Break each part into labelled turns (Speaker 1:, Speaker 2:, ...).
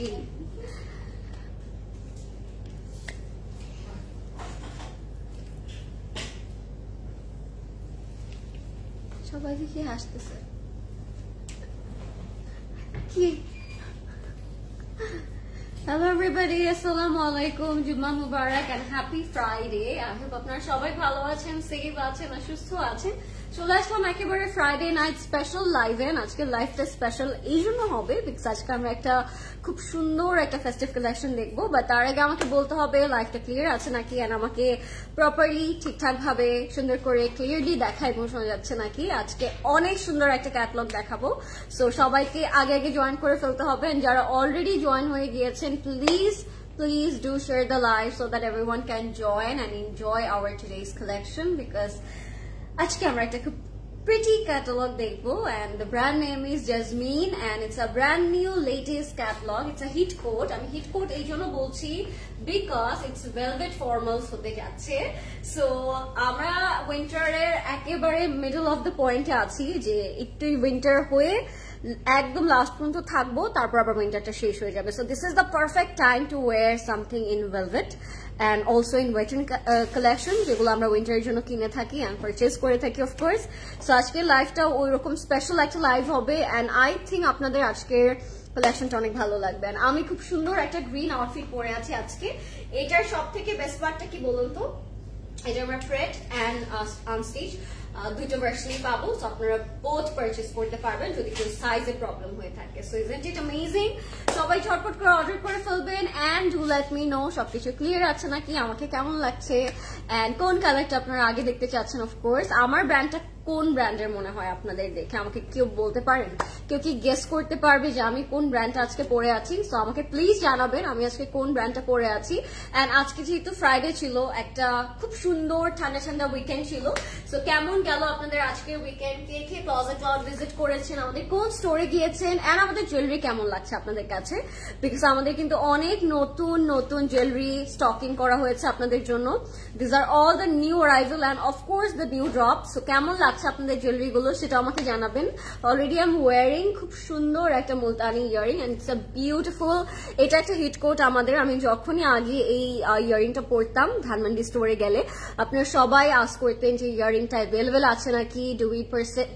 Speaker 1: হাসি। সবাই দেখি হাসতেছে কি? Hello everybody, Assalamualaikum, Jummah Mubarak and happy Friday. I hope আপনারা সবাই ভালো আছেন, সেফ আছেন, সুস্থ আছেন। চলে আসলাম একেবারে ফ্রাইডে নাইট স্পেশাল লাইভে। আজকে লাইভটা স্পেশাল এই জন্য হবে বিকজ আজকে আমরা একটা খুব সুন্দর একটা ফেস্টিভ কালেকশন দেখবো, বাট তার আগে আমাকে বলতে হবে লাইভটা ক্লিয়ার আছে নাকি, আর আমাকে প্রপারলি ঠিকঠাক ভাবে সুন্দর করে ক্লিয়ারলি দেখা এবং শোনা যাচ্ছে নাকি। আজকে অনেক সুন্দর একটা ক্যাটালগ দেখাবো, সো সবাইকে আগে আগে জয়েন করে ফেলতে হবে। যারা অলরেডি জয়েন হয়ে গিয়েছেন please do share the live so that everyone can join and enjoy our today's collection because আজকে আমরা একটা খুব pretty catalog দেখবো and the brand name is Jasmine and it's a brand new latest catalog. It's a hit coat. আমি hit coat এই জন্য বলছি because it's velvet formals হতে যাচ্ছে। so আমরা উইন্টারের একেবারে মিডল অফ দ্য পয়েন্টে আছি যে একটু উইন্টার হয়ে একদম লাস্ট পর্যন্ত থাকবো, তারপর আবার উইন্টারটা শেষ হয়ে যাবে। so this is the perfect time to wear something in velvet and also in western collection যেগুলো আমরা উইন্টারের জন্য কিনে থাকি and purchase করে থাকি of course. so আজকের লাইভটা ওইরকম স্পেশাল একটা লাইভ হবে and I think আপনাদের আজকের কালেকশনটা অনেক ভালো লাগবে। আমি খুব সুন্দর একটা গ্রিন আউটফিট পরে আছি আজকে। এটার সব থেকে বেস্ট পার্টটা কি বলুন তো, এটা আমরা প্রেট এন্ড আনস্টিচ দুটো ভার্সনই পাবো, সো আপনারা বোথ পারচেজ করতে পারবেন যদি কোনো সাইজে প্রবলেম হয়ে থাকে। So isn't it amazing? সবাই ঝটপট করে অর্ডার করে ফেলবেন and do let me know সবকিছু ক্লিয়ার আছে নাকি, আমাকে কেমন লাগছে এন্ড কোন কালারটা আপনারা আগে দেখতে চাচ্ছেন। অফকোর্স আমার ব্র্যান্ডটা কোন ব্র্যান্ডের মনে হয় আপনাদের দেখে আমাকে কেউ বলতে পারেন? কেউ কি গেস করতে পারবে যে আমি কোন ব্র্যান্ডটা আজকে পরে আছি? সো আমাকে প্লিজ জানাবেন আমি আজকে কোন ব্র্যান্ডটা পরে আছি। এন্ড আজকে যেহেতু ফ্রাইডে ছিল, একটা খুব সুন্দর ঠান্ডা ঠান্ডা উইকেন্ড ছিল, সো কেমন গেল আপনাদের আজকের উইকেন্ড? কে কে ক্লজেট ক্লাউড ভিজিট করেছেন, আমাদের কোন স্টোরে গিয়েছেন এন্ড আমাদের জুয়েলারি কেমন লাগছে আপনাদের কাছে? বিকজ আমাদের কিন্তু অনেক নতুন নতুন জুয়েলারি স্টকিং করা হয়েছে আপনাদের জন্য। This are all the new arrival and of course the new drop. So কেমন লাগছে আপনাদের জুয়েলারি গুলো সেটা আমাকে জানাবেন। অলরেডি আই এম ওয়ারিং খুব সুন্দর একটা Multani earring and it's a beautiful. এটা একটা হিট কোট আমাদের। আমি যখনই আগে এই ইয়ারিংটা পরতাম ধানমন্ডি স্টোরে গেলে আপনারা সবাই আস্ক করতেন যে ইয়ারিংটা অ্যাভেলেবল আছে নাকি, do we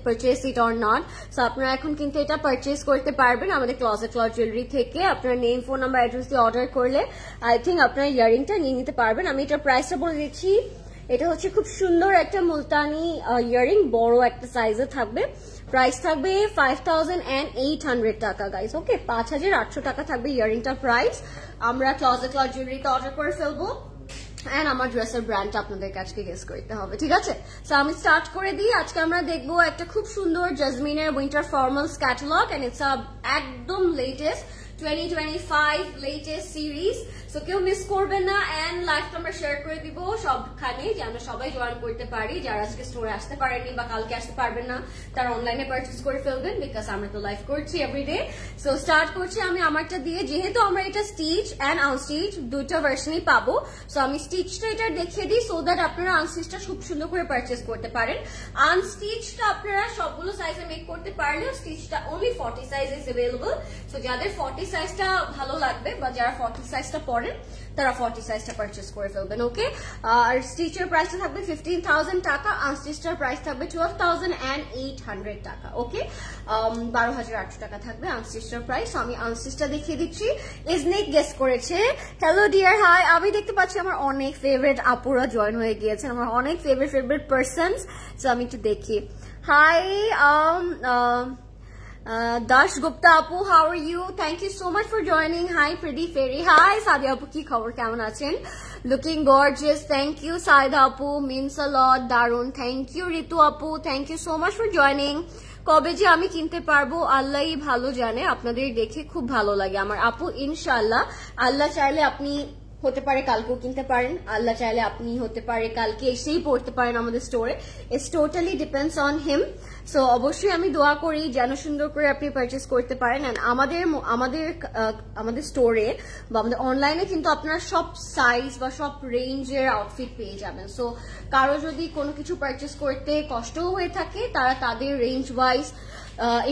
Speaker 1: purchase it or not. So আপনারা এখন কিন্তু এটা পারচেজ করতে পারবেন আমাদের ক্লজেট ক্লাউড জুয়েলারি থেকে। আপনার নেম, ফোন নাম্বার, অ্যাড্রেস দিয়ে অর্ডার করলে আই থিঙ্ক আপনার ইয়ারিংটা নিয়ে নিতে পারবেন। আমি এটার প্রাইসটা বলে দিচ্ছি। এটা হচ্ছে খুব সুন্দর একটা মুলতানি ইয়ারিং, বড় একটা সাইজে থাকবে। প্রাইস থাকবে 5800 টাকা গাইস। ওকে, 5800 টাকা থাকবে ইয়ারিংটার প্রাইস। আমরা ক্লজেট ক্লাউড জুয়েলারিতে অর্ডার করে ফেলবো এন্ড আমার ড্রেসের ব্র্যান্ডটা আপনাদের কাছে গেস করতে হবে, ঠিক আছে? সো আমি স্টার্ট করে দিই। আজকে আমরা দেখবো একটা খুব সুন্দর জাজমিনের winter formals catalogue and it's একদম লেটেস্ট 2025 লেটেস্ট সিরিজ। সো কেউ মিস করবেন না এন্ড লাইভটা আমরা শেয়ার করে দিব সবখানে যেন সবাই জয়েন করতে পারি। যারা আজকে স্টোরে আসতে পারেনি বা কালকে আসতে পারবেন না তারা অনলাইনে পারচেজ করে ফেলবেন বিকজ আমরা তো লাইভ করছি এভরিডে। সো স্টার্ট করছি আমি আমারটা দিয়ে, যেহেতু আমরা এটা স্টিচ এন্ড আনস্টিচ দুটো ভার্সনই পাবো। সো আমি স্টিচটা এটা দেখিয়ে দিই সো দ্যাট আপনারা আনস্টিচটা খুব সুন্দর করে পারচেজ করতে পারেন। আনস্টিচটা আপনারা সবগুলো সাইজে মেক করতে পারলেও স্টিচটা only 40 size is available. So যাদের 40 সাইজটা ভালো লাগবে বা যারা 40 সাইজটা পরেন তারা 40 সাইজটা পারচেজ করে ফেলবেন। ওকে, আর স্টিচের প্রাইসটা থাকবে 15,000 টাকা, আনস্টিচটার প্রাইস থাকবে 12,800 টাকা। ওকে, 12,800 টাকা থাকবে আনস্টিচটার প্রাইস। আমি আনস্টিচটা দেখিয়ে দিচ্ছি। ইজনিক গেস করেছে। Hello dear, hi. আমি দেখতে পাচ্ছি আমার অনেক ফেভারিট আপুরা জয়েন হয়ে গিয়েছেন, আমার অনেক ফেভারিট পার্সনস। সো আমি একটু দেখি। Hi Dash Gupta Apu, how are you? Thank you so much for joining. Hi Pretty Fairy. Hi Sadia Apu, ki khabar kemon achen? Looking gorgeous. Thank you Saida Apu, means a lot. Darun, thank you Ritu Apu, thank you so much for joining. কবে যে আমি কিনতে পারবো আল্লাহই ভালো জানে, আপনাদের দেখে খুব ভালো লাগে আমার আপু। ইনশাআল্লাহ, আল্লাহ চাইলে আপনি হতে পারে কালকেও কিনতে পারেন, আল্লাহ চাইলে আপনি হতে পারে কালকে এসেই পড়তে পারেন আমাদের স্টোরে। It's totally depends on him. So অবশ্যই আমি দোয়া করি যেন সুন্দর করে আপনি পারচেস করতে পারেন। এন্ড আমাদের স্টোরে বা আমাদের অনলাইনে কিন্তু আপনারা সব সাইজ বা সব রেঞ্জের আউটফিট পেয়ে যাবেন। সো কারো যদি কোনো কিছু পারচেস করতে কষ্টও হয়ে থাকে তারা তাদের রেঞ্জ ওয়াইজ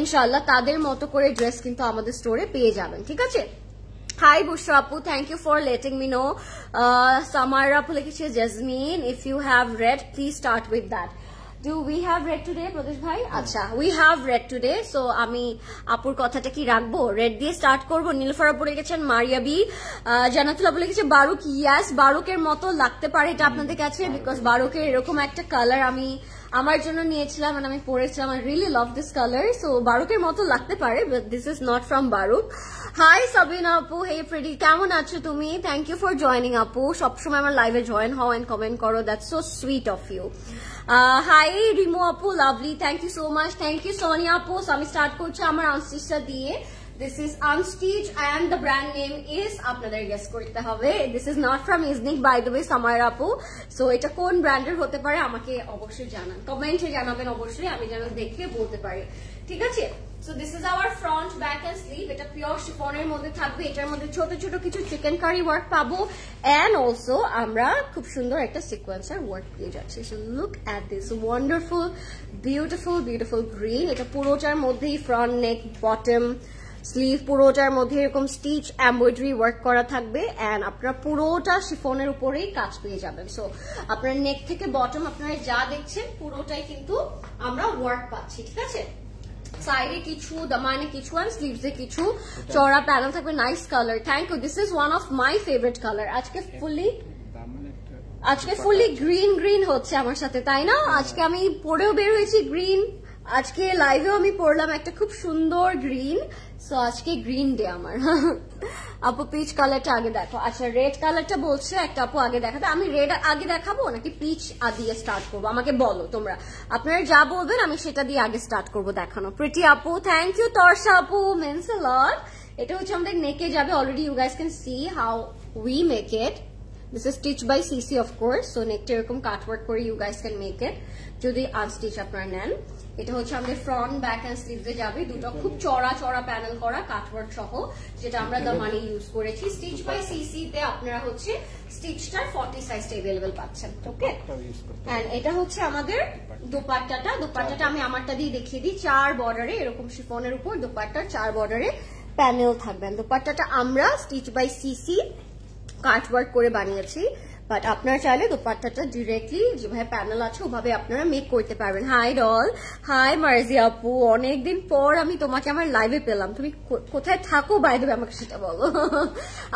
Speaker 1: ইনশাআল্লাহ তাদের মতো করে ড্রেস কিন্তু আমাদের স্টোরে পেয়ে যাবেন, ঠিক আছে? Hi Bushra Apu, thank you for letting me know. Samara Apu লিখেছে Jasmine, if you have red, please start with that. Do we have red today, Pradesh bhai? Acha, we have red today. So আমি আপুর কথাটা কি রাখবো, red দিয়ে start করব. নীলফার আপু লিখেছেন মারিয়াবি, জান্নাতুল আপু লিখেছে বারুক. ইয়াস, বারুকের মতো লাগতে পারে এটা আপনাদের কাছে, বিকজ বারুকের এরকম একটা কালার আমি আমার জন্য নিয়েছিলাম and আমি পরেছিলাম. I really love this color, so বারুকের মতো লাগতে পারে, but this is not from বারুক. Hi Sabina আপু, hey Pretty, কেমন আছো তুমি? Thank you for joining আপু, সবসময় আমার লাইভে জয়েন হও and কমেন্ট করো, that's so sweet of you. Hi Rimo আপু, lovely, thank you so much. Thank you Sonia আপু. So আমি স্টার্ট করছি আমার আনস্টিচটা দিয়ে. This is Unstitch and the brand name is আপনাদের গেস করতে হবে. This is not from Iznik by the way, Samara আপু. So এটা কোন ব্র্যান্ডের হতে পারে আমাকে অবশ্যই জানান, কমেন্টে জানাবেন অবশ্যই, আমি যেন দেখে বলতে পারি, ঠিক আছে? So this is our front, back and sleeve. এটা পিওর শিফনের মধ্যে থাকবে, এটার মধ্যে ছোট ছোট কিছু চিকেন কারি ওয়ার্ক পাবো and also আমরা খুব সুন্দর একটা সিকোয়েন্সের ওয়ার্ক পেয়ে যাচ্ছি. So look at this wonderful beautiful beautiful green. এটা পুরোটার মধ্যেই ফ্রন্ট নেক বটম স্লিভ পুরোটার মধ্যে এরকম স্টিচ এমব্রয়ডারি ওয়ার্ক করা থাকবে এন্ড আপনারা পুরোটা শিফনের উপরেই কাজ পেয়ে যাবেন. সো আপনার নেক থেকে বটম আপনারা যা দেখছেন পুরোটাই কিন্তু আমরা ওয়ার্ক পাচ্ছি, ঠিক আছে? সাইডে কিছু, দামানে কিছু আর স্লিভসে কিছু চওড়া প্যানেল থাকবে. Nice colour, thank you. This is one of my favourite colour. আজকে ফুলি গ্রিন গ্রিন হচ্ছে আমার সাথে, তাই না? আজকে আমি পরেও বের হয়েছি গ্রিন, আজকে লাইভেও আমি পরলাম একটা খুব সুন্দর গ্রিন. সো আজকে গ্রিন ডে আমার. আপু পিচ কালারটা আগে দেখো. আচ্ছা রেড কালারটা বলছে একটা আপু আগে দেখাতে, আমি রেড আগে দেখাবো নাকি পিচ দিয়ে স্টার্ট করবো? আমাকে বলো তোমরা, আপনারা যা বলবেন আমি সেটা দিয়ে আগে স্টার্ট করবো দেখানো. প্রিটি আপু, থ্যাংক ইউ. তর্ষা আপু, means a lot. এটা হচ্ছে আমাদের নেকে যাবে. Already you guys can see how we make it. This is stitch by CC of course, so নেকটা এরকম কাটওয়ার্ক করে you guys can make it যদি আনস্টিচ আপনারা নেন. এটা হচ্ছে আমাদের ফ্রন্ট, ব্যাক এন্ড স্লিভসে যাবে. দুটো খুব চড়া চড়া প্যানেল করা কাটওয়ার্ক সহ, যেটা আমরা দামানি ইউজ করেছি. স্টিচ বাই সিসি তে আপনারা হচ্ছে স্টিচটার 40 সাইজটা अवेलेबल পাচ্ছেন, ওকে? এন্ড এটা হচ্ছে আমাদের দোপাট্টাটা. দোপাট্টাটা আমি আমারটা দিয়ে দেখিয়ে দিই. 4 বর্ডারে এরকম শিফনের উপর দোপাট্টার 4 বর্ডারে প্যানেল থাকবেন. দোপাট্টাটা আমরা স্টিচ বাই সিসি কাটওয়ার্ক করে বানিয়েছি, বাট আপনারা চাইলে দোপাট্টাটা ডিরেক্টলি যেভাবে প্যানেল আছে ওভাবে আপনারা মেক করতে পারবেন. হাই ডল, হাই মার্জি আপু, অনেকদিন পর আমি তোমাকে আমার লাইভে পেলাম. তুমি কোথায় থাকো বাই দ্য ওয়ে আমাকে সেটা বলো.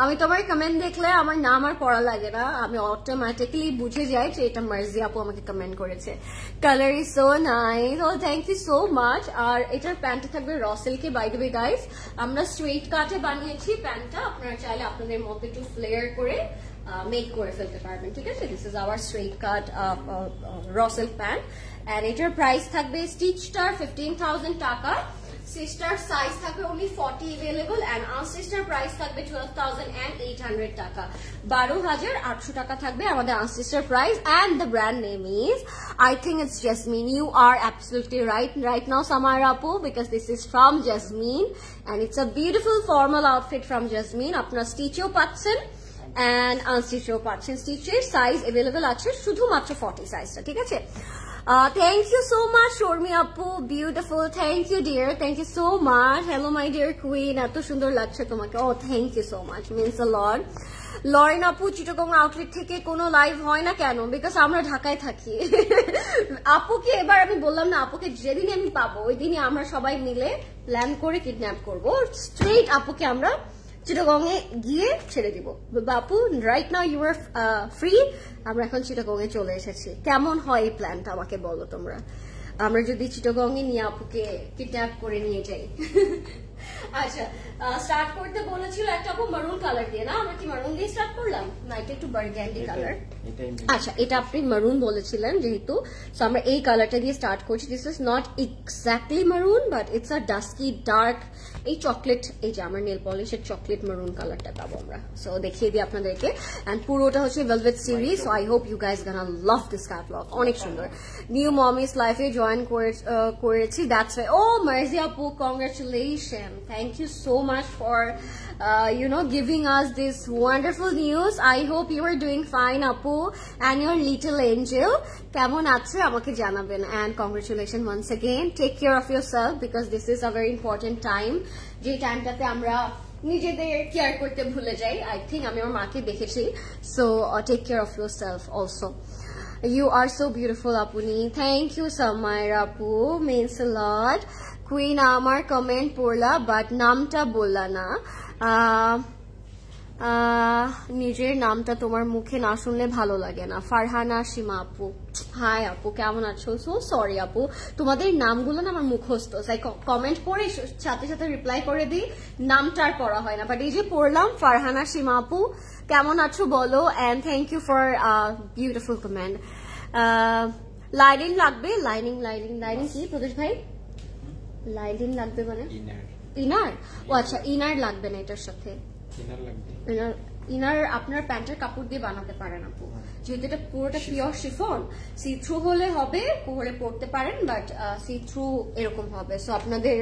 Speaker 1: আমি তোমার কমেন্ট দেখলে আমার নাম আর পড়া লাগে না, আমি অটোমেটিক্যালি বুঝে যাই যে এটা মার্জি আপু আমাকে কমেন্ট করেছে. Colour is so nice, oh thank you so much. আর এটার প্যান্টটা থাকবে র সিল্কে বাই দ্য ওয়ে গাইস. আমরা স্ট্রেট কাটে বানিয়েছি প্যান্টটা, আপনারা চাইলে আপনাদের মতো একটু ফ্লেয়ার করে মেক করে ফেলতে পারবেন, ঠিক আছে? This is our straight cut raw silk pant and এটার প্রাইস থাকবে স্টিচটার 15,000 টাকা. সিস্টার সাইজ থাকবে only 40 अवेलेबल এন্ড আনস্টিচটার প্রাইস থাকবে 12,800 টাকা. 12,800 টাকা থাকবে আমাদের আনস্টিচটার price. And the brand name is, I think it's Jasmine. You are absolutely right now Samara Apu, because this is from Jasmine and it's a beautiful formal outfit from Jasmine. আপনারা স্টিচও পাচ্ছেন and আনস্টিচও পাচ্ছেন. স্টিচের size available আছে শুধুমাত্র 40 সাইজটা, ঠিক আছে? Thank you so much Shormi Appu, beautiful, thank you dear, thank you so much. Hello my dear queen, এত সুন্দর লাগছে তোমাকে. Oh thank you so much, means a lot. Lauren আপু, চিটাগং আউটলেট থেকে কোনো লাইভ হয় না কেন? বিকজ আমরা ঢাকায় থাকি. আপুকে এবার আমি বললাম না, আপুকে যেদিনই আমি পাবো ওই দিনই আমরা সবাই মিলে প্ল্যান করে কিডন্যাপ করবো. স্ট্রেট আপুকে আমরা চিটাগং এ গিয়ে ছেড়ে দিব. বাপু right now you are free, আমরা এখন চিটাগং এ চলে এসেছি. কেমন হয় এই প্ল্যানটা আমাকে বলো তোমরা, আমরা যদি চিটাগং এ নিয়ে আপুকে কিডন্যাপ করে নিয়ে যাই. আচ্ছা স্টার্ট করতে বলেছিল একটা আপু মারুন কালার দিয়ে, না আমরা কি মারুন দিয়ে স্টার্ট করলাম না এটা একটু বার্গান্ডি কালার? আচ্ছা এটা আপনি মারুন বলেছিলেন যেহেতু, সো আমরা এই কালারটা দিয়ে স্টার্ট করছি. দিস ইজ নট এক্স্যাক্টলি মারুন but it's a dusky dark, এই চকলেট, এই যে আমার নেল পলিশের চকলেট মারুন কালারটা পাবো আমরা. সো দেখিয়ে দিই আপনাদেরকে. এন্ড পুরোটা হচ্ছে velvet series, so I hope you guys gonna love this catalogue, অনেক সুন্দর. নিউ মমিস লাইফে জয়েন করেছি, দ্যাটস ওয়াই. ও মার্জি আপু, congratulation, thank you so much for giving us this wonderful news. I hope you are doing fine Apu and your little angel. কেমন আছে আমাকে জানাবেন. and congratulations once again, take care of yourself because this is a very important time, যে টাইমটাতে আমরা নিজেদের care করতে ভুলে যাই। আই থিঙ্ক আমি আমার মাকে দেখেছি। So take care of yourself also. You are so beautiful, Apuni. Thank you, Samaira Apu. Means a lot. Queen Amar comment porla, but namta bolla na. নিজের নামটা তোমার মুখে না শুনলে ভালো লাগে না। ফারহানা সীমা আপু, হাই আপু, কেমন আছো? সো সরি আপু, তোমাদের নামগুলো না আমার মুখস্থ, তাই কমেন্ট পড়ে সাথে সাথে রিপ্লাই করে দিই, নামটা আর পড়া হয় না। বাট এই যে পড়লাম, ফারহানা সীমা আপু কেমন আছো বলো, and thank you for beautiful comment. Lining লাগবে, লাইনিং কি প্রদেশ ভাই? লাইনিং লাগবে মানে ইনার? ও আচ্ছা, ইনার লাগবে না এটার সাথে। ইনার আপনার প্যান্টের কাপড় দিয়ে বানাতে পারেন আপু, যেহেতু এটা পুরোটা পিওর শিফন। সি থ্রু হলে হবে, হলে পরতে পারেন, বাট সি থ্রু এরকম হবে। সো আপনাদের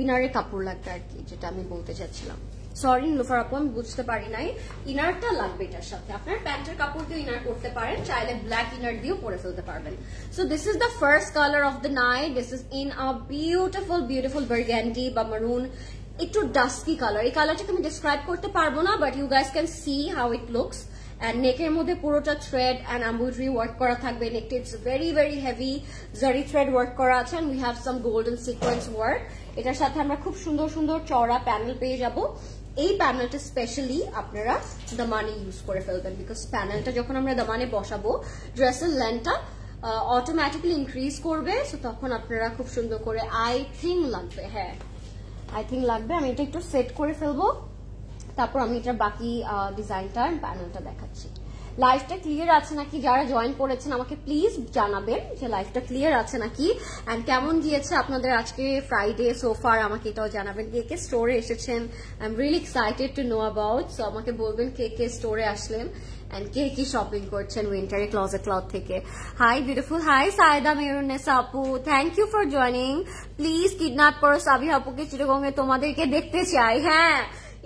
Speaker 1: ইনারের কাপড় লাগবে আর কি, যেটা আমি বলতে চাচ্ছিলাম। সরি নীলুফার আপু, আমি বুঝতে পারি নাই। ইনারটা লাগবে এটার সাথে। আপনার প্যান্টের কাপড় দিয়ে ইনার করতে পারেন, চাইলে ব্ল্যাক ইনার দিয়েও পরে ফেলতে পারবেন। So this is the first colour of the night. This is in a beautiful burgundy বা মারুন, একটু ডাস্কি কালার। এই কালারটাকে আমি ডিসক্রাইব করতে পারবো না, but you guys can see how it looks. And নেকের মধ্যে পুরোটা থ্রেড এন্ড এমব্রয়ডারি ওয়ার্ক করা থাকবে। নেকটা it's very heavy zari thread work করা আছে, and we have some golden sequence work. এটার সাথে আমরা খুব সুন্দর চওড়া প্যানেল পেয়ে যাব। এই প্যানেলটা স্পেশালি আপনারা দামানে ইউজ করে ফেলবেন, বিকজ প্যানেলটা যখন আমরা দামানে বসাবো, ড্রেসের লেন্থটা অটোমেটিক্যালি ইনক্রিজ করবে। সো তখন আপনারা খুব সুন্দর করে, আই থিঙ্ক লাগবে, হ্যাঁ আই থিঙ্ক লাগবে। আমি এটা একটু সেট করে ফেলবো, তারপর আমি এটা বাকি ডিজাইনটা প্যানেলটা দেখাচ্ছি। লাইফটা ক্লিয়ার আছে নাকি? যারা জয়েন করেছেন আমাকে প্লিজ জানাবেন যে লাইফটা ক্লিয়ার আছে নাকি, এন্ড কেমন গিয়েছে আপনাদের আজকে ফ্রাইডে সোফার, আমাকে এটাও জানাবেন। কে স্টোরে এসেছেন, I am really excited to know about. So আমাকে বলবেন কে স্টোরে আসলেন এন্ড কে কি শপিং করছেন উইন্টারে ক্লজেট ক্লাউড থেকে। Hi beautiful, hi Sayeda Mehrunnesa আপু, thank you for joining. Please kidnap করো সাবিহা আপুকে, চিটাগংয়ে তোমাদেরকে দেখতে চাই। হ্যাঁ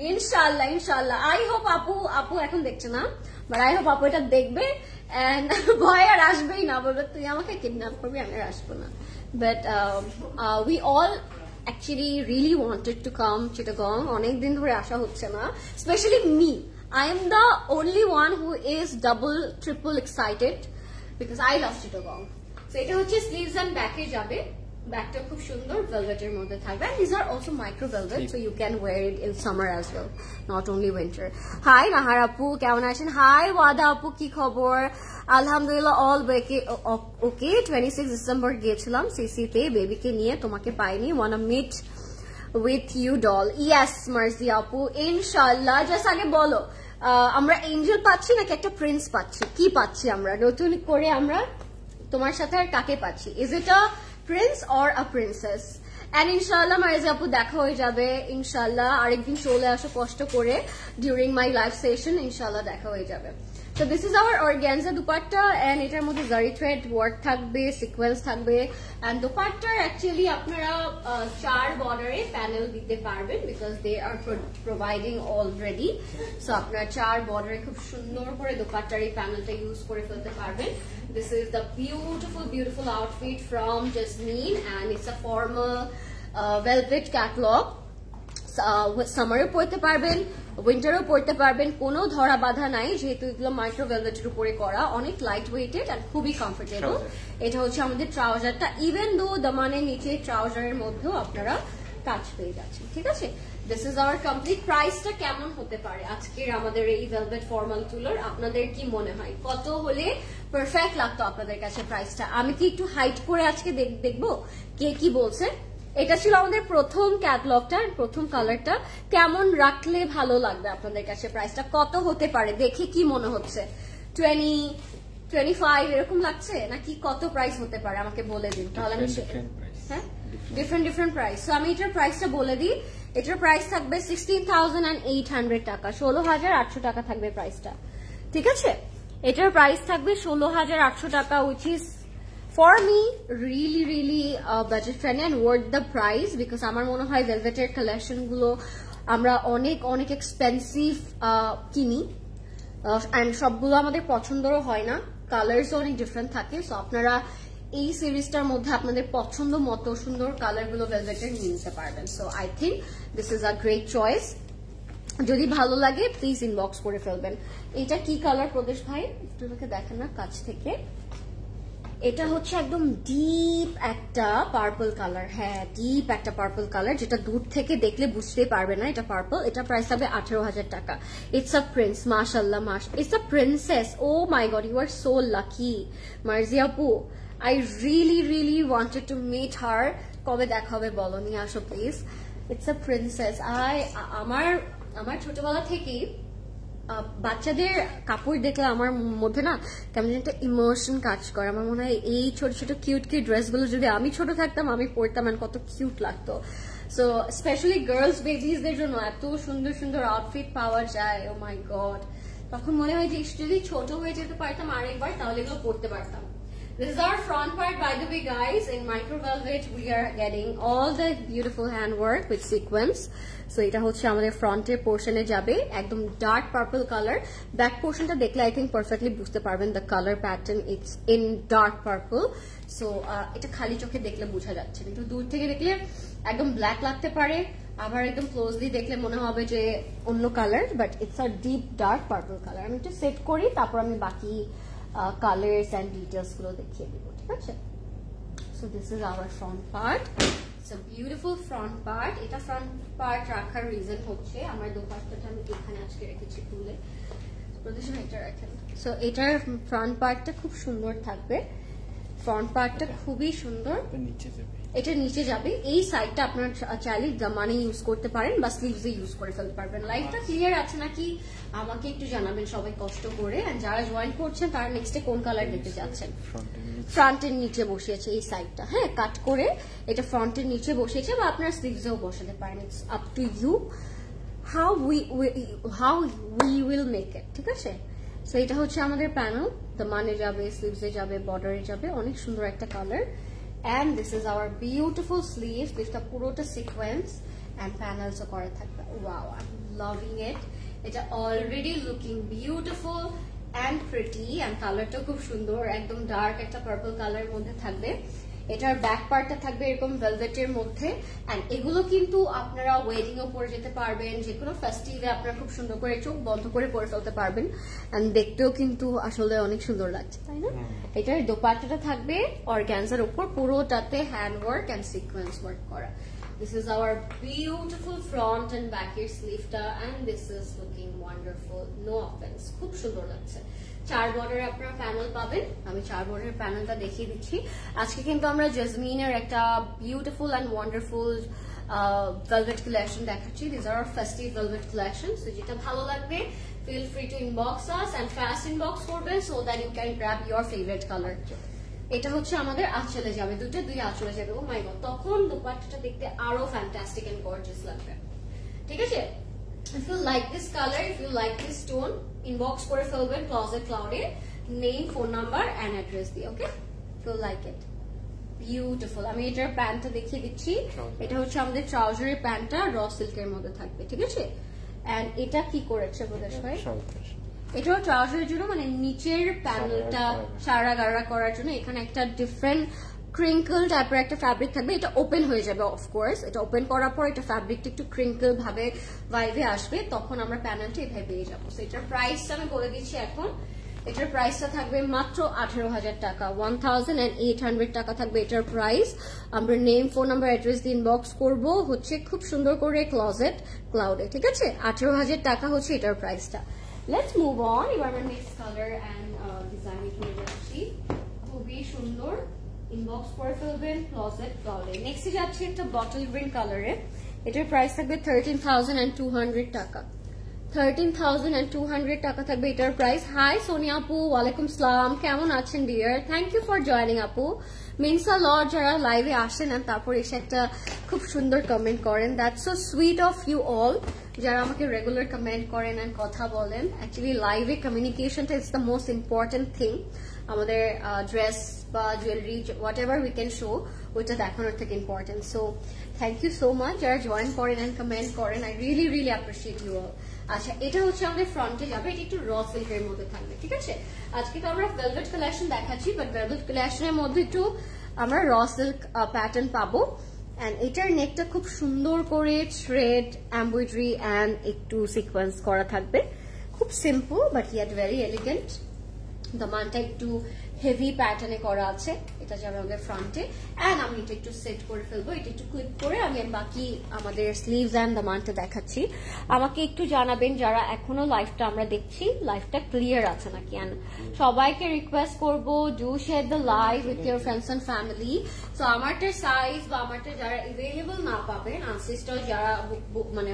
Speaker 1: ইনশাল্লাহ। আই হোপ আপু এখন দেখছে না, বাট আই হোপ আপু এটা দেখবে এন্ড ভয় আর আসবেই না, বলবে তুই আমাকে কিডন্যাপ করবি, আমি আর আসবো না। But we all actually really wanted to come Chittagong. অনেক দিন ধরে আসা হচ্ছে না, specially me. I am the only one who is triple excited because I love Chittagong. So এটা হচ্ছে sleeves and back এ যাবে। ব্যাগটা খুব সুন্দর ভেলভেটের মধ্যে থাকবে, and these are also micro velvet, so you can wear it in summer as well, not only winter. Hi Nahar আপু, কেমন আছেন? হাই ওয়াদা আপু, কি খবর? আলহামদুলিল্লাহ, অল ওকে। 26 ডিসেম্বর গিয়েছিলাম সিসিতে বেবিকে নিয়ে, তোমাকে পাইনি। wanna meet with you doll. Yes মার্জি আপু, ইনশাআল্লাহ। জাস্ট আগে বলো, আমরা এঞ্জেল পাচ্ছি নাকি একটা প্রিন্স পাচ্ছি? কি পাচ্ছি আমরা নতুন করে? আমরা তোমার সাথে আর কাকে পাচ্ছি? Is it a prince or a princess? and inshallah মার্জি আপু দেখা হয়ে যাবে ইনশাআল্লাহ। আরেকদিন চলে আসো কষ্ট করে during my live session, ইনশাআল্লাহ দেখা হয়ে যাবে। So this is our organza dupatta, and এটার মধ্যে zari thread work থাকবে, সিকোয়েন্স থাকবে, and দুপাট্টার actually আপনারা 4 বর্ডারে প্যানেল দিতে পারবেন because they are providing already. So আপনারা 4 বর্ডারে খুব সুন্দর করে দুপাট্টার এই প্যানেলটা ইউজ করে ফেলতে পারবেন। This is the beautiful outfit from Jasmine, and it's a formal velvet catalog. সামারও পরতে পারবেন, উইন্টারও পরতে পারবেন, কোনো ধরা বাধা নাই, যেহেতু এগুলো মাইক্রো ভেলভেটের উপরে করা, অনেক লাইট ওয়েটেড এন্ড খুবই কমফোর্টেবল। এটা হচ্ছে আমাদের ট্রাউজারটা, ইভেন দো দামানের নিচে ট্রাউজারের মধ্যেও আপনারা কাজ পেয়ে যাচ্ছেন। ঠিক আছে, দিস ইজ আওয়ার কমপ্লিট। প্রাইসটা কেমন হতে পারে আজকের আমাদের এই ভেলভেট ফর্মাল তুলোর? আপনাদের কি মনে হয় কত হলে পারফেক্ট লাগতো আপনাদের কাছে প্রাইসটা? আমি কি একটু হাইট করে আজকে দেখবো কে কি বলছে। এটা ছিল আমাদের প্রথম ক্যাটালগটা, প্রথম কালারটা। কেমন রাখলে ভালো লাগবে আপনাদের কাছে? প্রাইসটা কত হতে পারে দেখে কি মনে হচ্ছে? 20, 25 এরকম লাগছে নাকি কত প্রাইস হতে পারে আমাকে বলে দিন, তাহলে আমি হ্যাঁ ডিফারেন্ট প্রাইস। তো আমি এটার প্রাইসটা বলে দিই। এটার প্রাইস থাকবে 16,800 টাকা, 16,800 টাকা থাকবে প্রাইসটা। ঠিক আছে, এটার প্রাইস থাকবে 16,800 টাকা, which is for me really budget friendly and worth the price, because আমার মনে হয় ভেলভেটের কালেকশন গুলো আমরা অনেক এক্সপেন্সিভ কিনি, এন্ড সবগুলো আমাদের পছন্দও হয় না, কালার্স অনেক ডিফারেন্ট থাকে। সো আপনারা এই সিরিজটার মধ্যে আপনাদের পছন্দ মতো সুন্দর কালারগুলো ভেলভেটের নিয়ে নিতে পারবেন। So I think this is a great choice. যদি ভালো লাগে প্লিজ ইনবক্স করে ফেলবেন। এটা কি কালার প্রদেশ ভাই, একটু দেখেন না কাছ থেকে। এটা হচ্ছে একদম ডিপ একটা পার্পল কালার, হ্যাঁ ডিপ একটা পার্পল কালার, যেটা দূর থেকে দেখলে বুঝতেই পারবে না এটা পার্পল। এটা প্রাইস হবে 18,000 টাকা। ইটস আ প্রিন্স, মাশাআল্লাহ it's a princess. Oh my god, you are so lucky Marji আপু। I really wanted to meet her. কবে দেখা হবে বলো, নিয়ে আসো প্লিজ। It's a princess. আমার ছোটবেলা থেকেই বাচ্চাদের কাপড় দেখলে আমার মধ্যে না কেমন একটা ইমোশন কাজ করে। আমার মনে হয় এই ছোট ছোট কিউট ড্রেসগুলো যদি আমি ছোট থাকতাম আমি পরতাম, আর কত কিউট লাগতো। সো স্পেশালি গার্লস বেবিজদের জন্য এত সুন্দর সুন্দর আউটফিট পাওয়া যায়, ও মাই গড। তখন মনে হয় যে যদি ছোট হয়ে যেতে পারতাম আরেকবার, তাহলে এগুলো পরতে পারতাম। This is our front part, by the way, guys. In micro velvet, we are getting all the beautiful handwork with sequins. So, এটা হচ্ছে আমাদের ফ্রন্টের পোর্শনে যাবে, একদম ডার্ক পার্পল কালার। ব্যাক পোর্শনটা দেখলে আই থিঙ্ক পারফেক্টলি বুঝতে পারবেন the colour pattern, it's in dark purple. So এটা খালি চোখে দেখলে বোঝা যাচ্ছে, কিন্তু দূর থেকে দেখলে একদম ব্ল্যাক লাগতে পারে, আবার একদম ক্লোজলি দেখলে মনে হবে যে অন্য colour, but it's a deep dark purple colour. আমি একটু সেট করি, তারপর আমি বাকি colors and details গুলো দেখিয়ে দিব, ঠিক আছে? So this is our front part. It's a beautiful front part. এটা front part রাখার reason হচ্ছে আমার দোপাট্টাটা আমি এখানে আজকে রেখেছি তুলে, প্রদর্শন এটা রাখেন। So এটার front partটা খুব সুন্দর থাকবে, front partটা খুবই সুন্দর, এটা নিচে যাবে। এই সাইডটা আপনারা চাইলে দামানে ইউজ করতে পারেন বা স্লিভসে ইউজ করে ফেলতে পারবেন। লাইটটা ক্লিয়ার আছে নাকি আমাকে একটু জানাবেন সবাই কষ্ট করে। আর যারা জয়েন করছেন তারা নেক্সটে কোন কালার দেখতে যাচ্ছেন। ফ্রন্টের নিচে বসিয়েছে এই সাইডটা, হ্যাঁ কাট করে এটা ফ্রন্টের নিচে বসিয়েছে, বা আপনারা স্লিভসেও বসাতে পারেন। It's up to you how we will make it, ঠিক আছে? সো এটা হচ্ছে আমাদের প্যানেল, দামানে যাবে, স্লিভসে যাবে, বর্ডারে যাবে, অনেক সুন্দর একটা colour. And this is our beautiful sleeve with the purota sequence and panels o kora thakbe. Wow, I'm loving it. It's already looking beautiful and pretty, and color ta khub sundor, ekdom dark ekta purple color moddhe thakbe. এটার back পার্টটা থাকবে এরকম ভেলভেটের মধ্যে, and এগুলো কিন্তু আপনারা wedding এও পরে যেতে পারবেন, যে কোনো ফেস্টিভে আপনারা খুব সুন্দর করে চোখ বন্ধ করে পরে ফেলতে পারবেন, এন্ড দেখতেও কিন্তু আসলে অনেক সুন্দর লাগছে, তাই না? এটার দোপাট্টাটা থাকবে অর্গানজার উপর, পুরোটাতে hand work and sequence work করা। This is our beautiful front and back ear sleeve-টা, and this is looking wonderful. No offense, খুব সুন্দর লাগছে। 4 বর্ডারে আপনারা প্যানেল পাবেন, আমি 4 বর্ডারের প্যানেলটা দেখিয়ে দিচ্ছি। আজকে কিন্তু আমরা জেসমিনের একটা beautiful and wonderful velvet collection দেখাচ্ছি। This are festive velvet collection. So যেটা ভালো লাগবে feel free to inbox us and fast inbox করবেন so that you can grab your favorite color. এটা হচ্ছে আমাদের আঁচলে যাবে, দুই আঁচলে যাবে। ও মাই গড, তখন দোপাট্টাটা দেখতে আরো ফ্যান্টাস্টিক এন্ড গর্জিয়াস লাগবে, ঠিক আছে? If you like this color, if you like this tone, inbox করে ফেলবেন Closet Cloud A, name, phone number and address দিয়ে, ওকে? If you like it, beautiful. আমি এটার প্যান্টটা দেখিয়ে দিচ্ছি। এটা হচ্ছে আমাদের ট্রাউজারের প্যান্টটা, র সিল্কের মধ্যে থাকবে, ঠিক আছে? এন্ড এটা কি করেছে প্রদেশ ভাই? এটাও ট্রাউজারের জন্য, মানে নিচের প্যানেলটা সারা গাড়া করার জন্য এখানে একটা ডিফারেন্ট ক্রিঙ্কল টাইপের একটা ফ্যাব্রিক থাকবে। এটা ওপেন হয়ে যাবে অফকোর্স, এটা ওপেন করার পর এটা ফ্যাব্রিকটা একটু ক্রিঙ্কল ভাবে ভাইভে আসবে, তখন আমরা প্যানেলটা এভাবে পেয়ে যাবো। সো এটার প্রাইসটা আমি বলে দিচ্ছি এখন। এটার প্রাইসটা থাকবে মাত্র 18,000 টাকা, 1800 টাকা থাকবে এটার প্রাইস। আমরা নেম, ফোন নাম্বার, অ্যাড্রেস দিয়ে ইনবক্স করবো হচ্ছে খুব সুন্দর করে ক্লজেট ক্লাউডে, ঠিক আছে? 18,000 টাকা হচ্ছে এটার প্রাইসটা। Let's move on. এবার আমরা নেক্সট কালার এন্ড ডিজাইন চলে যাচ্ছি, খুবই সুন্দর। ইনবক্স করে ফেলবেন ক্লজেট ক্লাউডে। নেক্সট যাচ্ছে একটা বটল গ্রিন কালারে, এটার প্রাইস থাকবে 13,200 টাকা। 13,200 টাকা থাকবে এটার প্রাইস। হাই সোনিয়া আপু, ওয়ালাইকুম সালাম, কেমন আছেন dear? Thank you for joining আপু। মিনস আ লট যারা লাইভে আসেন আর তারপর এসে একটা খুব সুন্দর কমেন্ট করেন, that's so sweet of you all. যারা আমাকে রেগুলার কমেন্ট করেন এন্ড কথা বলেন, অ্যাকচুয়ালি লাইভে কমিউনিকেশনটা is the most important thing. আমাদের ড্রেস বা jewellery whatever we can show, ওইটা দেখানোর থেকে important. So thank you so much যারা জয়েন করেন এন্ড কমেন্ট করেন, I really appreciate you all. আচ্ছা এটা হচ্ছে আমাদের ফ্রন্টে যাবে, এটা একটু র সিল্কের মধ্যে থাকবে, ঠিক আছে। আজকে তো আমরা ভেলভেট কালেকশন দেখাচ্ছি, বাট ভেলভেট কালেকশনের মধ্যে একটু আমরা র সিল্ক প্যাটার্ন পাবো। এন্ড এটার নেকটা খুব সুন্দর করে থ্রেড এমব্রয়ডারি এন্ড একটু সিকোয়েন্স করা থাকবে, খুব simple but yet very elegant. দামানটা একটু হেভি প্যাটার্নে করা আছে, এটা যাবে আমাদের ফ্রন্টে। এন্ড আমি এটা একটু সেট করে ফেলবো, এটা একটু ক্লিপ করে আমি বাকি আমাদের স্লিভস এন্ড দামানটা দেখাচ্ছি। আমাকে একটু জানাবেন যারা এখনো লাইভটা আমরা দেখছি, লাইভটা ক্লিয়ার আছে নাকি। এন্ড সবাইকে রিকোয়েস্ট করবো, do share the live with your friends and family. So আমারটার সাইজ বা আমারটা যারা এভেলেবল না পাবেন, আনসিস্টার যারা মানে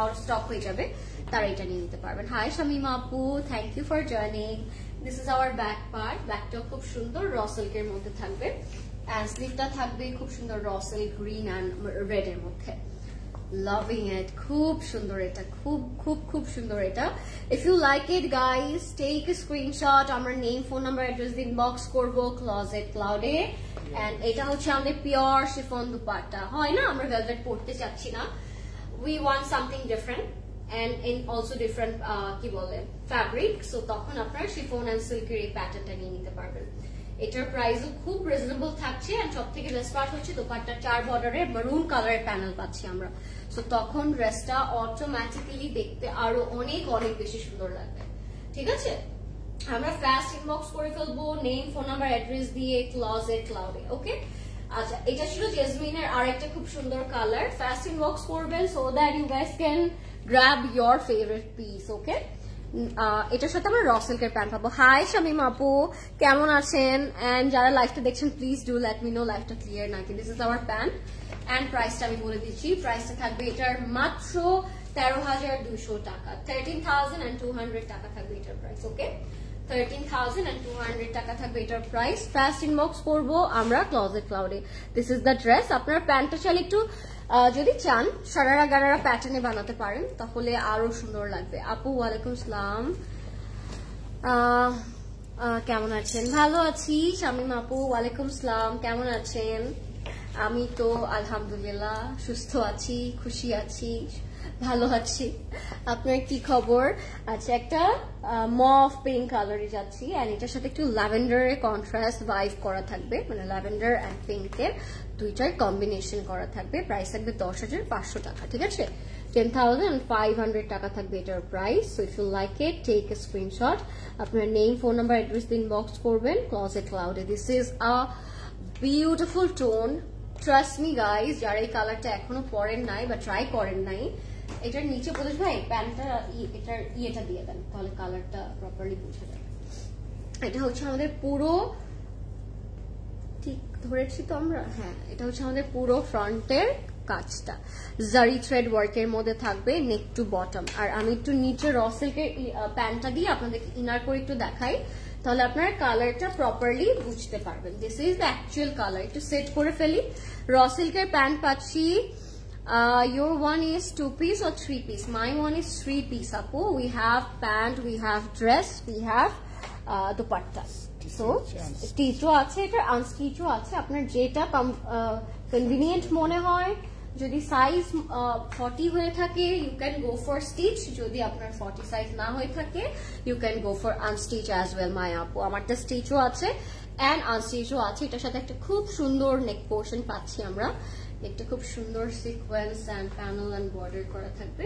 Speaker 1: আউট স্টক হয়ে যাবে, তারা এটা নিয়ে নিতে পারবেন। হাই শামিমা আপু, thank you for joining. This is our back part, ব্যাকটা খুব সুন্দর র সিল্কের মধ্যে থাকবে, এন্ড স্লিভটা থাকবে খুব সুন্দর raw silk green and red এর মধ্যে। লাভিং ইট, খুব সুন্দর এটা, খুব খুব খুব সুন্দর এটা। If you like it guys, take a screenshot, আমরা নেম, ফোন নাম্বার, অ্যাড্রেস দিয়ে ইনবক্স করবো ক্লজেট ক্লাউডে। এন্ড এটা হচ্ছে আমাদের পিওর শিফন দুপাট্টা, হয় না আমরা ভেলভেট পড়তে চাচ্ছি না, we want something different and in also different কি বলে fabric, so তখন আপনারা শিফন এন্ড সিল্কের এই প্যাটার্নটা নিয়ে নিতে পারবেন। এটার প্রাইসও খুব রিজনেবল থাকছে, এন্ড সবথেকে বেস্ট পার্ট হচ্ছে দোপাট্টা 4 বর্ডারের মেরুন কালারের প্যানেল পাচ্ছি আমরা, সো তখন ড্রেসটা অটোমেটিক্যালি দেখতে আরো অনেক অনেক বেশি সুন্দর লাগবে, ঠিক আছে। আমরা ফাস্ট ইনবক্স করে ফেলবো নেম, ফোন নাম্বার, অ্যাড্রেস দিয়ে ক্লজেট ক্লাউডে, ওকে। আচ্ছা এটা ছিল জেসমিনের আরেকটা খুব সুন্দর কালার, ফাস্ট ইনবক্স করবেন so that you guys can grab your favourite piece, okay. এটার সাথে আমরা র সিল্কের প্যান্ট পাবো। হাই শামিম আপু, কেমন আছেন? এন্ড যারা লাইভটা দেখছেন please do let me know লাইভটা ক্লিয়ার নাকি। This is our pant and প্রাইসটা আমি বলে দিচ্ছি, প্রাইসটা থাকবে এটার মাত্র 13,200 টাকা, 13,200 টাকা থাকবে এটার প্রাইস, ওকে। 13,200 টাকা থাকবে এটার প্রাইস। ফাস্ট ইনবক্স করবো আমরা ক্লজেট ক্লাউডে। This is the dress. আপনারা প্যান্টটা চাইলে একটু যদি চান সারারা গারারা প্যাটার্নে বানাতে পারেন, তাহলে আরো সুন্দর লাগবে। আপু ওয়ালাইকুম আসসালাম, কেমন আছেন? ভালো আছি। শামিম আপু ওয়ালাইকুম আসসালাম, কেমন আছেন? আমি তো আলহামদুলিল্লাহ সুস্থ আছি, খুশি আছি, ভালো আছি। আপনার কি খবর? আচ্ছা একটা মফ পিঙ্ক কালারে যাচ্ছি, এন্ড এটার সাথে একটু ল্যাভেন্ডারের কন্ট্রাস্ট ভাইব করা থাকবে, মানে ল্যাভেন্ডার এন্ড পিঙ্কের দুইটার কম্বিনেশন করা থাকবে। প্রাইস থাকবে 10,500 টাকা, ঠিক আছে। 10,500 টাকা থাকবে এটার প্রাইস। So if you like it take a screenshot, আপনার নেম, ফোন নাম্বার, অ্যাড্রেস দিয়ে ইনবক্স করবেন ক্লজেট ক্লাউডে। This is a beautiful tone, trust me guys, যারা এই কালারটা এখনো পরেন নাই বা ট্রাই করেন নাই, এটার নিচে প্রদেশ ভাই প্যান্টটা এটার ইয়েটা দিয়ে দেন, তাহলে কালারটা প্রপারলি বুঝে যাবে। এটা হচ্ছে আমাদের পুরো, ঠিক ধরেছি তো আমরা, হ্যাঁ এটা হচ্ছে আমাদের পুরো ফ্রন্টের কাজটা জারি থ্রেড ওয়ার্কের মধ্যে থাকবে, নেক টু বটম। আর আমি একটু নিচে র সিল্কের প্যান্টটা দিয়ে আপনাদের ইনার করে একটু দেখাই, তাহলে আপনারা কালারটা প্রপারলি বুঝতে পারবেন। This is the actual colour. একটু সেট করে ফেলি। র সিল্কের প্যান্ট পাচ্ছি। Your one is 2 piece or 3 piece? My one is 3 piece, Apu. We have pant, we have dress, we have dupatta. So stitchও আছে, এটা আনস্টিচও আছে, আপনার যেটা কনভিনিয়েন্ট মনে হয়। যদি সাইজ 40 হয়ে থাকে you can go for stitch, যদি আপনার 40 সাইজ না হয়ে থাকে you can go for unstitch as well my আপু। আমারটা স্টিচও আছে এন্ড আনস্টিচও আছে। এটার সাথে একটা খুব সুন্দর নেক পোর্শন পাচ্ছি আমরা, একটা খুব সুন্দর sequence and panel and border করা থাকবে।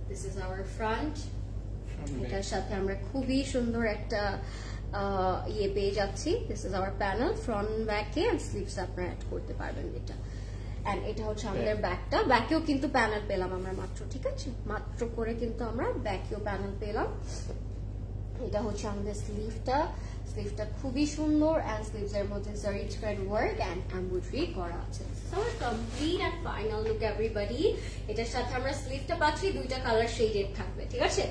Speaker 1: This is our front. এটার সাথে আমরা খুবই সুন্দর একটা ইয়ে পেয়ে যাচ্ছি। This is our panel, front ব্যাকে এন্ড স্লিভস আপনারা অ্যাড করতে পারবেন এটা। এন্ড এটা হচ্ছে আমাদের ব্যাকটা, ব্যাকেও কিন্তু প্যানেল পেলাম আমরা মাত্র, ঠিক আছে, মাত্র করে কিন্তু আমরা ব্যাকেও প্যানেল পেলাম। এটা হচ্ছে আমাদের স্লিভটা, স্লিভটা খুবই সুন্দর এন্ড স্লিভস এর মধ্যে জারি থ্রেড ওয়ার্ক এন্ড এমব্রয়ডারি করা আছে। So complete and final look everybody. এটার সাথে আমরা স্লিভটা পাচ্ছি, দুইটা কালার শেডেড থাকবে, ঠিক আছে।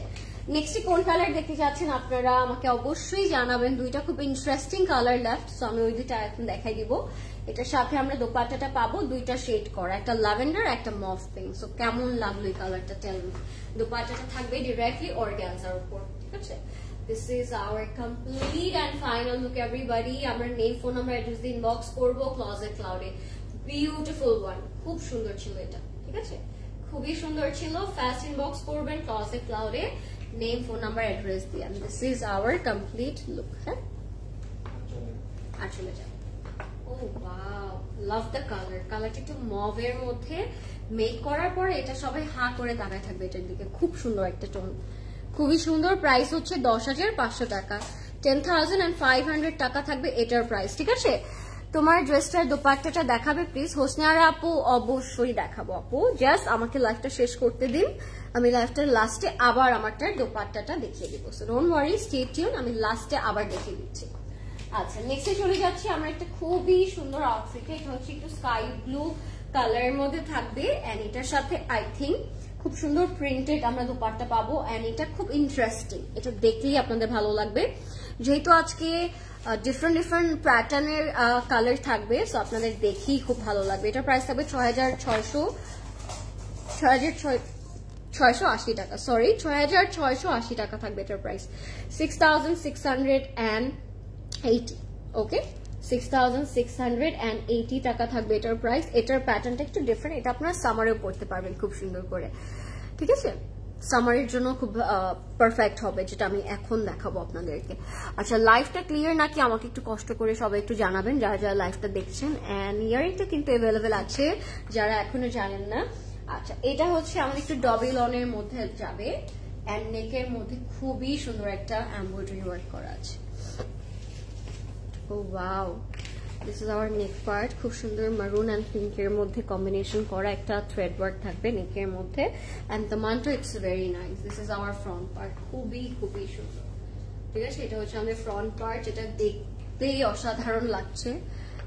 Speaker 1: নেক্সট কোন কালার দেখতে চাচ্ছেন আপনারা আমাকে অবশ্যই জানাবেন। দুইটা খুব ইন্টারেস্টিং কালার লেফট, সো আমি ওই দুইটা এখন দেখাই দিব। এটার সাথে আমরা দোপাট্টাটা পাবো দুইটা শেড করা, একটা ল্যাভেন্ডার একটা মফ পিঙ্ক। সো কেমন লাগলো এই কালারটা টেল মি। দোপাট্টাটা থাকবে ডিরেক্টলি অর্গানজার উপর, ঠিক আছে। This is our complete and final look everybody. আমরা নেম, ফোন নাম্বার, অ্যাড্রেস দিয়ে ইনবক্স করবো ক্লজেট ক্লাউডে। বিউটিফুল ওয়ান, খুব সুন্দর ছিল এটা, ঠিক আছে, খুবই সুন্দর ছিল। ফাস্ট ইনবক্স করবেন ক্লজেট ক্লাউডে, নেম, ফোন নাম্বার, অ্যাড্রেস দিয়ে। And this is our complete look. হ্যাঁ, আর চলে যাবে। Oh wow, love the colour. কালারটা একটু মভের মধ্যে মেক করার পরে এটা সবাই হাঁ করে তাকায় থাকবে এটার দিকে। খুব সুন্দর একটা টোন, খুবই সুন্দর। প্রাইস হচ্ছে 10,500 টাকা, 10,500 টাকা থাকবে এটার প্রাইস। ঠিক আছে, তোমার ড্রেসটার দোপাট্টাটা দেখাবে প্লিজ হোসনিয়ারা আপু? অবশ্যই দেখাবো আপু, জাস্ট আমাকে লাইফটা শেষ করতে দিন, আমি লাইফটার লাস্টে আবার আমারটার দোপাট্টাটা দেখিয়ে দিব। So don't worry, stay tune, আমি লাস্টে আবার দেখিয়ে দিচ্ছি। আচ্ছা, নেক্সটে চলে যাচ্ছি আমরা একটা খুবই সুন্দর আউটফিটে। এটা হচ্ছে একটু স্কাই ব্লু কালারের মধ্যে থাকবে, এন্ড এটার সাথে আই থিঙ্ক খুব সুন্দর প্রিন্টেড আমরা দোপাট্টা পাবো, এন্ড এটা খুব ইন্টারেস্টিং, এটা দেখলেই আপনাদের ভালো লাগবে। যেহেতু আজকে ডিফারেন্ট ডিফারেন্ট প্যাটার্নের কালার থাকবে, সো আপনাদের দেখেই খুব ভালো লাগবে। এটার প্রাইস থাকবে 6,680 টাকা, সরি 6,680 টাকা থাকবে এটার প্রাইস। 6,680, ওকে, 6,680 টাকা থাকবে এটার প্রাইস। এটার প্যাটার্নটা একটু ডিফারেন্ট, এটা আপনারা সামারেও পড়তে পারবেন খুব সুন্দর করে। ঠিক আছে, সামারের জন্য খুব পারফেক্ট হবে, যেটা আমি এখন দেখাবো আপনাদেরকে। আচ্ছা, লাইফটা ক্লিয়ার নাকি আমাকে একটু কষ্ট করে সবাই একটু জানাবেন যারা যারা লাইফটা দেখছেন। এন্ড ইয়ারিংটা কিন্তু অ্যাভেলেবেল আছে যারা এখনো জানেন না। আচ্ছা, এটা হচ্ছে আমাদের একটু ডবল অনের মধ্যে যাবে, এন্ড নেকের মধ্যে খুবই সুন্দর একটা এমব্রয়ডারি ওয়ার্ক করা আছে। Oh wow, this is our neck part. খুব সুন্দর মারুন অ্যান্ড পিঙ্কের মধ্যে কম্বিনেশন করা একটা থ্রেড ওয়ার্ক থাকবে নেকের মধ্যে, অ্যান্ড দ্য মানটা it's very nice. This is our front part, খুবই খুবই সুন্দর। ঠিক আছে, এটা হচ্ছে আমাদের ফ্রন্ট পার্ট, যেটা দেখতেই অসাধারণ লাগছে,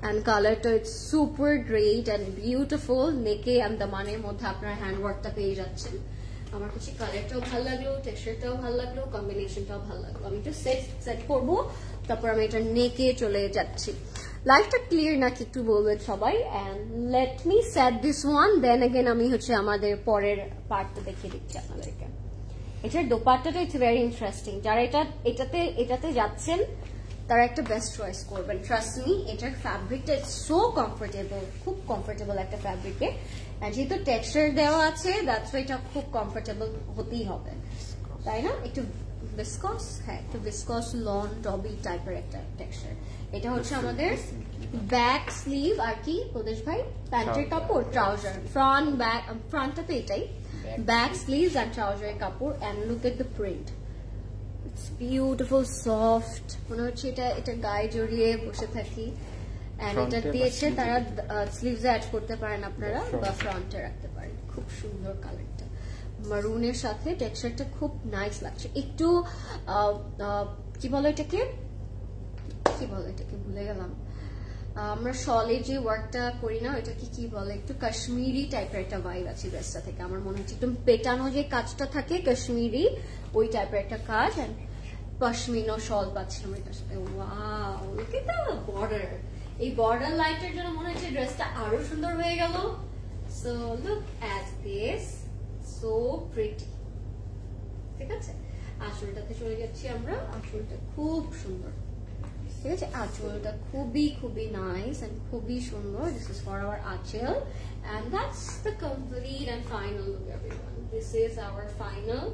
Speaker 1: অ্যান্ড কালারটা it's super great and beautiful. নেকে অ্যান্ড দ্য মানের মধ্যে আপনার হ্যান্ড ওয়ার্কটা পেয়ে যাচ্ছেন। আমার কাছে কালারটাও ভালো লাগলো, টেক্সচারটাও ভালো লাগলো, কম্বিনেশনটাও ভালো লাগলো। আমি একটু সেট করবো, তারপর আমি এটা নেকে চলে যাচ্ছি। লাইফটা ক্লিয়ার নাকি একটু বলবেন সবাই, and let me set this one, then again আমি হচ্ছে আমাদের পরের পার্টটা দেখিয়ে দিচ্ছি আপনাদেরকে। এটার দোপাট্টাটা ইটস ভেরি ইন্টারেস্টিং। যারা এটাতে যাচ্ছেন তারা একটা বেস্ট চয়েস করবেন, ট্রাস্ট মি। এটার ফ্যাব্রিকটা সো কমফোর্টেবল, খুব কমফোর্টেবল একটা ফ্যাব্রিকে, যেহেতু টেক্সচার দেওয়া আছে দ্যাটস ওয়াই এটা খুব কমফোর্টেবল হতেই হবে, তাই না? একটু ভিসকস, হ্যাঁ একটু ভিসকস লন ডবি টাইপের একটা টেক্সচার। এটা হচ্ছে আমাদের ব্যাক স্লিভ আর কি প্রদেশ ভাই, প্যান্টের কাপড়, ট্রাউজার, ফ্রন্ট ব্যাক, ফ্রন্টটা তো এটাই, ব্যাক স্লিভস এন্ড ট্রাউজারের কাপড়। And look at the print, it's beautiful, soft, মনে হচ্ছে এটা গায়ে জড়িয়ে বসে থাকি। এন্ড এটা দিয়েছে তারা স্লিভস অ্যাড করতে পারেন আপনারা, বা ফ্রন্টে রাখতে পারেন। খুব সুন্দর কালারটা, মারুনের সাথে টেক্সচারটা খুব নাইস লাগছে। একটু কি বলে এটাকে, ভুলে গেলাম। আমরা শলে যে ওয়ার্কটা করি না, ওইটাকে কি বলে, একটু কাশ্মীরি টাইপের একটা ভাইব আছে ড্রেসটা থেকে। আমার মনে হচ্ছে একদম পেটানো যে কাজটা থাকে কাশ্মীরি, ওই টাইপের একটা কাজ। পশমিনা শল পাচ্ছিলাম এটার সাথে। Wow, look at the border. এই বর্ডার লাইটের জন্য মনে হচ্ছে ড্রেসটা আরো সুন্দর হয়ে গেল। So look at this, so pretty. ঠিক আছে, আঁচলটাতে চলে যাচ্ছি আমরা। আঁচলটা খুব সুন্দর, ঠিক আছে, আঁচলটা খুবই খুবই নাইস এন্ড খুবই সুন্দর। This is for our aanchal, and that's the complete and final look everyone. This is our final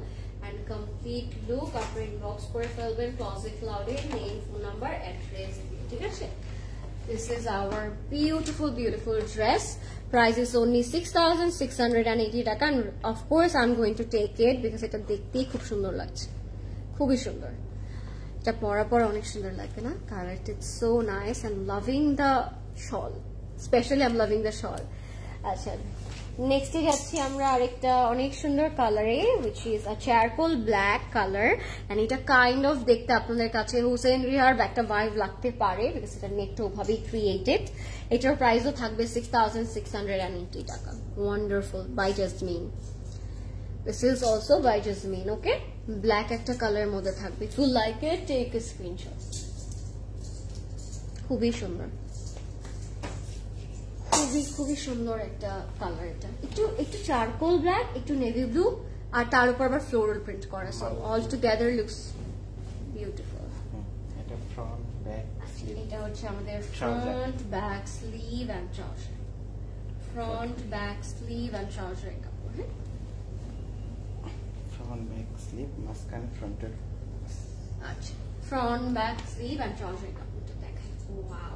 Speaker 1: and complete look. আপনার ইনবক্স করে ফেলবেন ক্লজেট ক্লাউডে, নেম, ফোন নাম্বার, অ্যাড্রেস দিয়ে। ঠিক আছে, this is our beautiful dress. Price is only 6,680 টাকা, and of course I'm going to take it because এটা দেখতেই খুব সুন্দর লাগছে, খুবই সুন্দর। এটা পরা পর অনেক সুন্দর লাগবে না? কালারটা it's so nice and loving the shawl, especially I'm loving the shawl. আচ্ছা, নেক্সটে যাচ্ছি আমরা আরেকটা অনেক সুন্দর কালারে, which is a charcoal black color, and এটা কাইন্ড অফ দেখতে আপনাদের কাছে হুসেন রিহার একটা ভাইব লাগতে পারে বিকজ এটা নেকটা ওভাবেই ক্রিয়েটেড। এটার প্রাইসও থাকবে 6,680 টাকা। Wonderful, by Jasmine. This is also by Jasmine, okay? Black একটা কালারের মধ্যে থাকবে। If you like it, take a screenshot. খুবই সুন্দর, খুবই সুন্দর একটা কালার। এটা একটু চারকোল ব্ল্যাক, একটু নেভি ব্লু, আর তার উপর আবার ফ্লোরাল প্রিন্ট করা। So all together looks beautiful.
Speaker 2: এটা ফ্রন্ট ব্যাক স্লিভ,
Speaker 1: এটা হচ্ছে আমাদের front back sleeve and trouser, front back sleeve and trouser কাপড়।
Speaker 2: front back sleeve মাঝখানে ফ্রন্টের
Speaker 1: আচ্ছা front back sleeve and trouser কাপড়টা দেখাই wow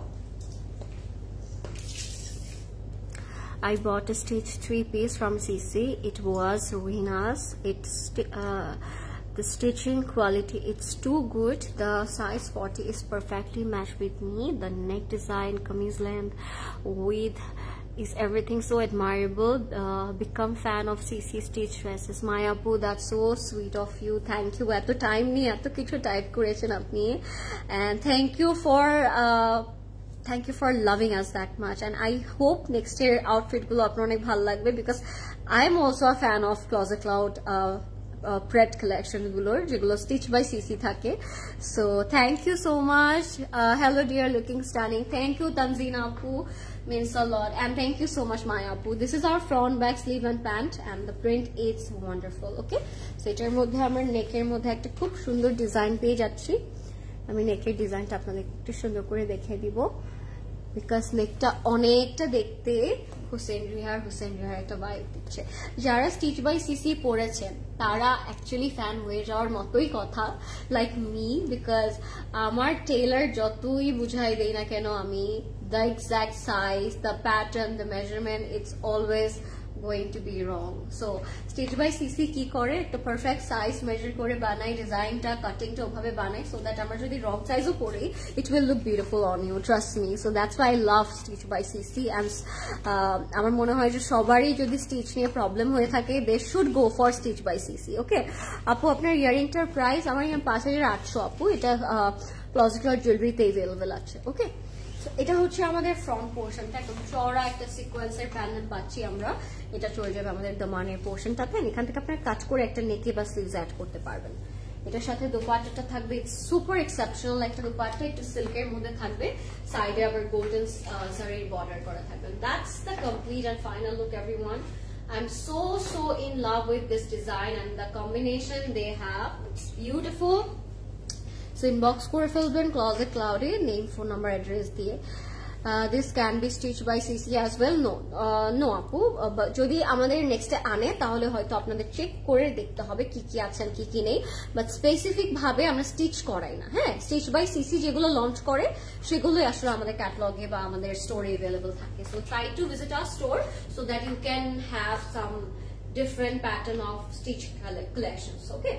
Speaker 1: I bought a stitch 3-piece from CC. It was Rena's. It's the stitching quality, it's too good. The size 40 is perfectly matched with me. The neck design, kameez length, width is everything so admirable. Become fan of CC stitch dresses. Maya Apu, that's so sweet of you. Thank you. At the time niye eto kichu type korechen apni, and thank you for loving us that much, and I hope next year outfit gulo apnar onek bhalo lagbe, because I'm also a fan of Closet Cloud Pret collection gulor jegulo stitch by CC thake. So thank you so much. Hello dear, looking stunning. Thank you Tanzina Apu, means a lot, and thank you so much Maya Apu. This is our front, back, sleeve and pant, and the print is wonderful. Okay, so etar moddhe amar neck er moddhe ekta khub sundor design peye jacchi. Ami neck er design ta apnaদের একটু সুন্দর করে দেখিয়ে দিব, because নেকটা অনেকটা দেখতে হুসেন রিহার একটা vibe দিচ্ছে। যারা স্টিচ বাই সিসি পরেছেন তারা অ্যাকচুয়ালি ফ্যান হয়ে যাওয়ার মতোই কথা, লাইক মি, বিকজ আমার টেইলার যতই বুঝাই দেই না কেন আমি the exact size, the pattern, the measurement, it's always going to be wrong. So Stitch by CC ki kore the perfect size measure kore banai, design ta cutting ta obhabe banai, so that amra jodi wrong size o kori it will look beautiful on you, trust me. So that's why I love Stitch by CC, and amar mone hoy je sobari jodi stitch niye problem hoye thake they should go for Stitch by CC. Okay apu, apnar earring tar price amar ekhane 5800 apu, eta Closet Cloud jewelry te available ache. Okay, এটা হচ্ছে আমাদের front পোরশনটা, একদম চওড়া একটা সিকোয়েন্সের panel পাচ্ছি আমরা, এটা চলে যাবে আমাদের দামানের পোরশনটাতে। এখান থেকে আপনারা কাট করে একটা নেকে বা স্লিভস অ্যাড করতে পারবেন। এটার সাথে দোপাট্টাটা থাকবে সুপার এক্সেপশনাল একটা দোপাট্টা, একটু সিল্কের মধ্যে থাকবে, সাইডে আবার গোল্ডেন জারির বর্ডার করা থাকবে। That's the complete and final look everyone. I'm so in love with this design and the combination they have. It's beautiful. So inbox kore felben Closet Cloud e name, phone number, address diye. This can be stitched by CC as well. No apu, jodi amader next e ane tahole hoyto apnader check kore dekhte hobe ki ki ache ki ki nei, but specific bhabe amra stitch korai na. Stitch by CC jegulo launch kore সেগুলোই আসলে আমাদের ক্যাটালগে বা আমাদের স্টোরে available থাকে। So try to visit our store so that you can have some different pattern of stitch collections. Okay,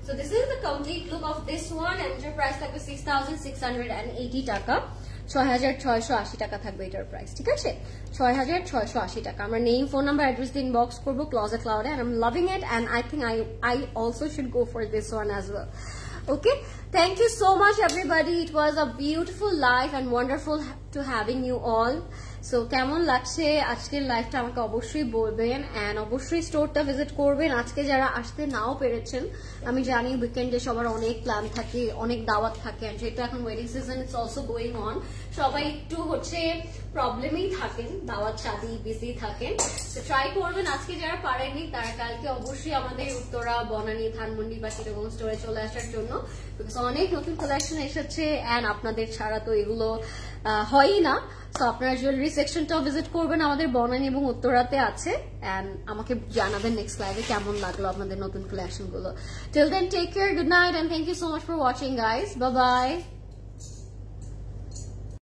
Speaker 1: so this is the complete look of this one, and your price থাকবে 6680 টাকা, 6680 টাকা থাকবে এটার price, ঠিক আছে? 6680 টাকা। আমরা name, phone number, address দিয়ে ইনবক্স করব Closet Cloud, and I'm loving it, and I think I also should go for this one as well. Okay, thank you so much everybody. It was a beautiful live and wonderful to having you all. So কেমন লাগছে আজকের লাইভটা আমাকে অবশ্যই বলবেন, and অবশ্যই স্টোরটা visit করবেন। আজকে যারা আসতে নাও পেরেছেন, আমি জানি উইকেন্ডে সবার অনেক প্ল্যান থাকে, অনেক দাওয়াত থাকে, যেহেতু এখন wedding season it's also going on, সবাই একটু হচ্ছে প্রবলেমেই থাকেন, দাওয়াত শাদি বিজি থাকেন। তো ট্রাই করবেন, আজকে যারা পারেননি তারা কালকে অবশ্যই আমাদের উত্তরা, বনানী, ধানমন্ডি বা চিটাগং স্টোরে চলে আসার জন্য, বিকজ অনেক নতুন কালেকশন এসেছে, এন্ড আপনাদের ছাড়া তো এগুলো হয়ই না। সো আপনারা জুয়েলারি সেকশনটাও ভিজিট করবেন, আমাদের বনানী এবং উত্তরাতে আছে, এন্ড আমাকে জানাবেন নেক্সট লাইভে কেমন লাগলো আপনাদের নতুন কালেকশন গুলো। Till then take care, good night, and thank you so much for watching guys, bye by.